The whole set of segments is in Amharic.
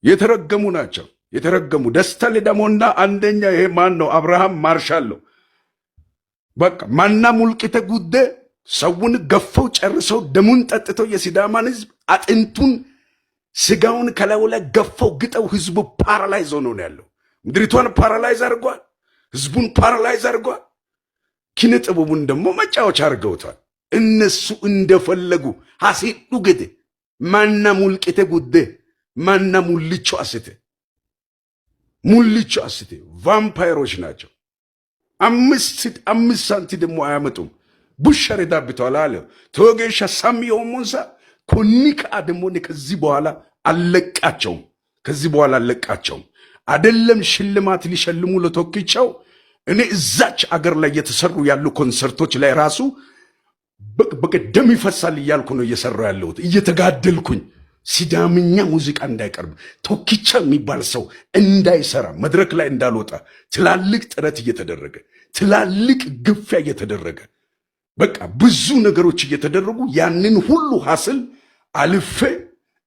የተረገሙ ናቸው። የተረገሙ ደስታ ሌዳሞና አንደኛ ይሄ ማን ነው? አብርሃም ማርሻል ነው። በቃ ማና ሙልቂተ ጉደ ሰውን ገፈው ጨርሰው ደሙን ጠጥተው የሲዳማን ህዝብ አጥንቱን ስጋውን ከላዩ ላይ ገፈው ግጠው ህዝቡ ፓራላይዝ ሆኖ ነው ያለው። ምድሪቷን ፓራላይዝ አድርጓል። ህዝቡን ፓራላይዝ አድርጓል። ኪነ ጥበቡን ደግሞ መጫወቻ አድርገውታል። እነሱ እንደፈለጉ ሐሲዱ ገደ ማና ሙልቂተ ጉደ ማና ሙልቾ አስቴ ቫምፓይሮች ናቸው። አምስት ሳንቲ ደግሞ አያመጡም። ቡሸር ዳብቷል አለ ተወገሻ ሳሚ ሆሞንሳ ኮኒካ ደግሞ ከዚህ በኋላ አለቃቸውም። አይደለም ሽልማት ሊሸልሙ ለቶክቻው እኔ እዛች አገር ላይ የተሰሩ ያሉ ኮንሰርቶች ላይ ራሱ በቀደም ይፈሳል እያልኩ ነው እየሰራው ያለሁት እየተጋደልኩኝ ሲዳምኛ ሙዚቃ እንዳይቀርብ ቶኪቻ የሚባል ሰው እንዳይሰራ መድረክ ላይ እንዳልወጣ ትላልቅ ጥረት እየተደረገ ትላልቅ ግፊያ እየተደረገ በቃ ብዙ ነገሮች እየተደረጉ ያንን ሁሉ ሐስል አልፌ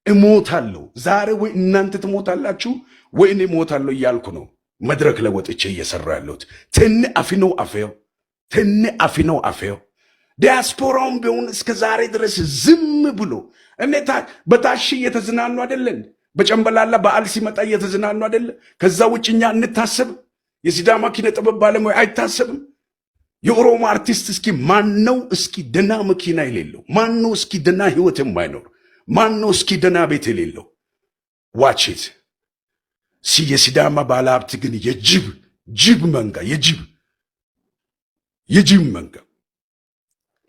እሞታለሁ። ዛሬ ወይ እናንተ ትሞታላችሁ ወይ እኔ እሞታለሁ እያልኩ ነው መድረክ ላይ ወጥቼ እየሰራው ያለሁት። ተነ አፊኖ አፌው ዲያስፖራውን ቢሆን እስከ ዛሬ ድረስ ዝም ብሎ እኔታ በታሽ እየተዝናኑ አይደለን? በጨምበላላ በዓል ሲመጣ እየተዝናኑ አይደለ? ከዛ ውጭኛ እንታሰብ? የሲዳማ ኪነ ጥበብ ባለሙያ አይታሰብም? የኦሮሞ አርቲስት እስኪ ማነው እስኪ ደና መኪና የሌለው? ማነው እስኪ ደና ህይወት የማይኖር? ማነው እስኪ ደና ቤት የሌለው? ዋችት የሲዳማ ባለሀብት ግን የጅብ መንጋ የጅብ መንጋ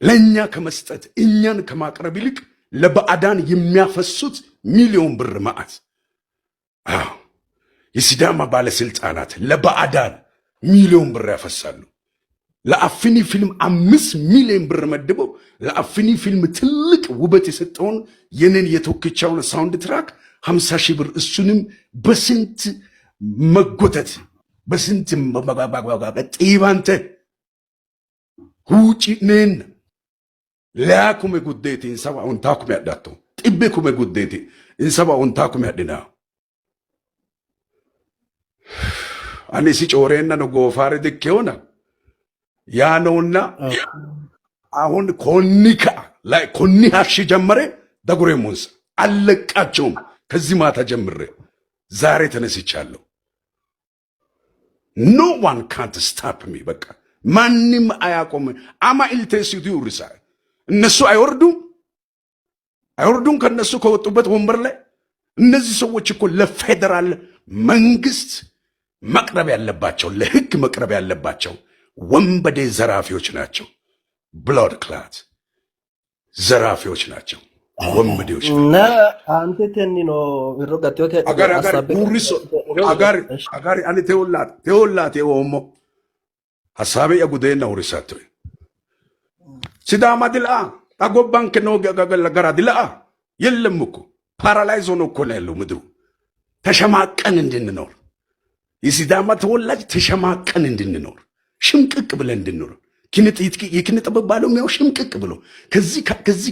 ለእኛ ከመስጠት እኛን ከማቅረብ ይልቅ ለባዕዳን የሚያፈሱት ሚሊዮን ብር መዓት። የሲዳማ ባለስልጣናት ለባዕዳን ሚሊዮን ብር ያፈሳሉ። ለአፍኒ ፊልም 5 ሚሊዮን ብር መድበው ለአፍኒ ፊልም ትልቅ ውበት የሰጠውን የኔን የቶክቻውን ሳውንድ ትራክ 50 ሺህ ብር እሱንም በስንት መጎተት በስንት ጢባንተ ሁጪ ነን ለያኩመ ጉዴቲ እንሰባ ኡንታኩመ ያዳቶ ጥቤኩመ ጉዴቲ እንሰባ ኡንታኩመ ያድና አኔ ሲጮሬና ነው ጎፋር ድኬውና ያ ነውና አሁን ኮኒካ ላይ ኮኒሃሽ ጀመረ ደጉሬ ሙንስ አለቃቸውም። ከዚህ ማታ ጀምሬ ዛሬ ተነስቻለሁ። ኖ ዋን ካንት ስታፕ ሚ። በቃ ማንም አያቆም። አማ ኢልቴሲቱ ይርሳ እነሱ አይወርዱም ከነሱ ከወጡበት ወንበር ላይ። እነዚህ ሰዎች እኮ ለፌደራል መንግስት መቅረብ ያለባቸው ለህግ መቅረብ ያለባቸው ወንበዴ ዘራፊዎች ናቸው። ብሎድ ክላት ዘራፊዎች ናቸው። ወንበዴዎች እና አንተ ተኒኖ ይሮጋቴው አጋር ጉሪሶ አጋር አኔ ተወላት የወሞ ሐሳቤ የጉዴና ውሪሳቶ ሲዳማ ድላ አጎባንክ ነው ገራ ድላ የለም እኮ ፓራላይዝ ሆኖ እኮ ነው ያለው ምድሩ። ተሸማቀን እንድንኖር የሲዳማ ተወላጅ ተሸማቀን እንድንኖር ሽምቅቅ ብለን እንድንኖር የኪነ ጥበብ ባለሙያው ሽምቅቅ ብሎ ከዚህ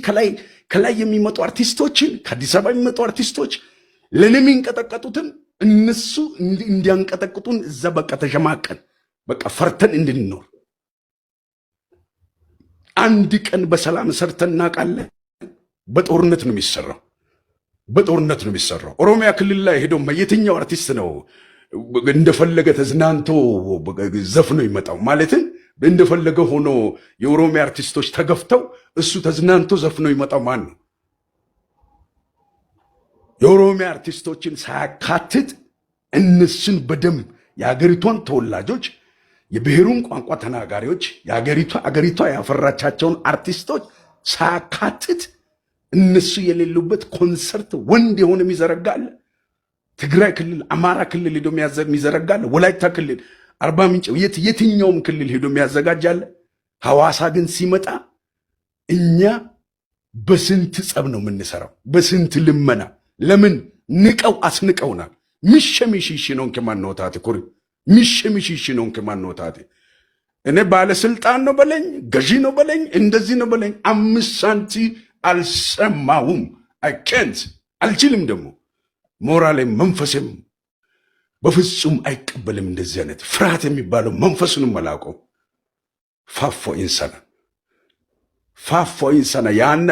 ከላይ የሚመጡ አርቲስቶችን ከአዲስ አበባ የሚመጡ አርቲስቶች ለኔ የሚንቀጠቀጡትን እነሱ እንዲያንቀጠቅጡን እዛ በቃ ተሸማቀን በቃ ፈርተን እንድንኖር። አንድ ቀን በሰላም ሰርተን እናውቃለን? በጦርነት ነው የሚሰራው። ኦሮሚያ ክልል ላይ ሄዶ የትኛው አርቲስት ነው እንደፈለገ ተዝናንቶ ዘፍኖ ይመጣው? ማለትም እንደፈለገ ሆኖ የኦሮሚያ አርቲስቶች ተገፍተው እሱ ተዝናንቶ ዘፍኖ ይመጣው ማን ነው? የኦሮሚያ አርቲስቶችን ሳያካትት እነሱን በደንብ የአገሪቷን ተወላጆች የብሔሩን ቋንቋ ተናጋሪዎች አገሪቷ ያፈራቻቸውን አርቲስቶች ሳያካትት እነሱ የሌሉበት ኮንሰርት ወንድ የሆነ የሚዘረጋለ ትግራይ ክልል፣ አማራ ክልል ሄዶ የሚዘረጋለ፣ ወላይታ ክልል፣ አርባ ምንጭ የትኛውም ክልል ሄዶ የሚያዘጋጃለ። ሐዋሳ ግን ሲመጣ እኛ በስንት ጸብ ነው የምንሰራው፣ በስንት ልመና። ለምን ንቀው አስንቀውናል። ሚሸሚሽሽ ነው ከማንወታት ኩሪ ሚሸሚሽሽ ነው ከማንወታት እኔ ባለስልጣን ነው በለኝ፣ ገዢ ነው በለኝ፣ እንደዚህ ነው በለኝ፣ 5 ሳንቲ አልሰማውም። አልችልም ደግሞ ሞራሌም መንፈሴም በፍጹም አይቀበልም። እንደዚህ አይነት ፍርሃት የሚባለው መንፈሱንም አላውቀው። ፋፎ ኢንሰና ያነ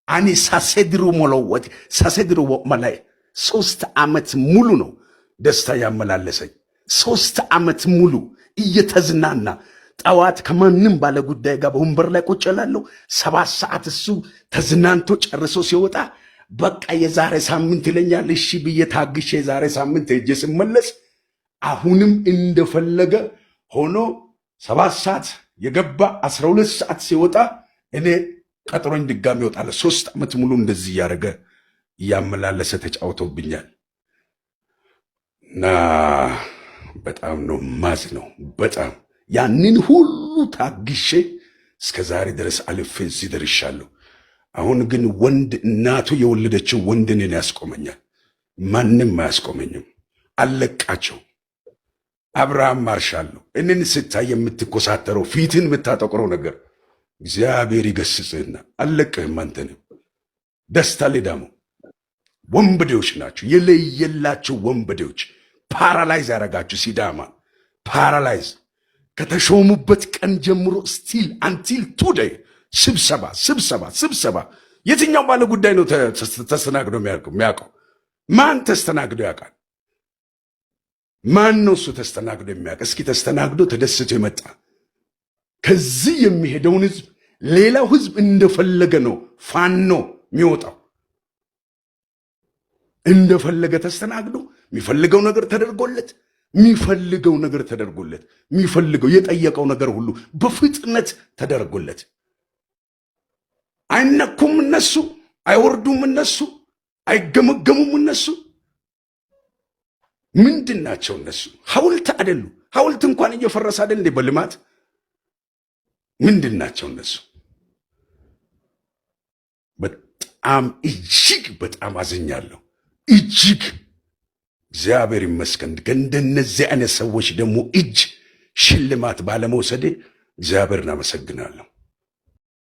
አኒ ሳሴድሩ ሞለወት ሳሴድሩ መላይ 3 ዓመት ሙሉ ነው ደስታ ያመላለሰኝ። 3 ዓመት ሙሉ እየተዝናና ጠዋት ከማንም ባለ ጉዳይ ጋር በወንበር ላይ ቁጭ እላለሁ። 7 ሰዓት እሱ ተዝናንቶ ጨርሶ ሲወጣ በቃ የዛሬ ሳምንት ይለኛል። እሺ ብዬ ታግሼ የዛሬ ሳምንት ሄጄ ስመለስ አሁንም እንደፈለገ ሆኖ 7 ሰዓት የገባ 12 ሰዓት ሲወጣ እኔ ቀጥሮኝ ድጋሚ ይወጣል። 3 ዓመት ሙሉ እንደዚህ እያደረገ እያመላለሰ ተጫውቶብኛል እና በጣም ነው ማዝ ነው። በጣም ያንን ሁሉ ታግሼ እስከ ዛሬ ድረስ አልፌ እዚህ ደርሻለሁ። አሁን ግን ወንድ እናቱ የወለደችው ወንድ እኔን ያስቆመኛል። ማንም አያስቆመኝም። አለቃቸው አብርሃም ማርሻለሁ። እኔን ስታይ የምትኮሳተረው ፊትን የምታጠቁረው ነገር እግዚአብሔር ይገስጽህና አለቅህም። አንተንም ደስታ ሌዳሞ ወንበዴዎች ናቸው፣ የለየላቸው ወንበዴዎች። ፓራላይዝ ያደረጋችሁ ሲዳማ ፓራላይዝ ከተሾሙበት ቀን ጀምሮ ስቲል አንቲል ቱዴይ ስብሰባ። የትኛው ባለ ጉዳይ ነው ተስተናግዶ የሚያውቀው? ማን ተስተናግዶ ያውቃል? ማን ነው እሱ ተስተናግዶ የሚያውቅ? እስኪ ተስተናግዶ ተደስቶ የመጣ ከዚህ የሚሄደውን ህዝብ ሌላው ህዝብ እንደፈለገ ነው ፋኖ የሚወጣው። እንደፈለገ ተስተናግዶ የሚፈልገው ነገር ተደርጎለት የሚፈልገው የጠየቀው ነገር ሁሉ በፍጥነት ተደርጎለት፣ አይነኩም እነሱ፣ አይወርዱም እነሱ፣ አይገመገሙም እነሱ። ምንድን ናቸው እነሱ? ሐውልት አይደሉ? ሐውልት እንኳን እየፈረሰ አይደል እንዴ በልማት? ምንድን ናቸው እነሱ? በጣም እጅግ በጣም አዝኛለሁ። እጅግ እግዚአብሔር ይመስገን። ከእንደነዚህ አይነት ሰዎች ደግሞ እጅ ሽልማት ባለመውሰዴ እግዚአብሔርን አመሰግናለሁ።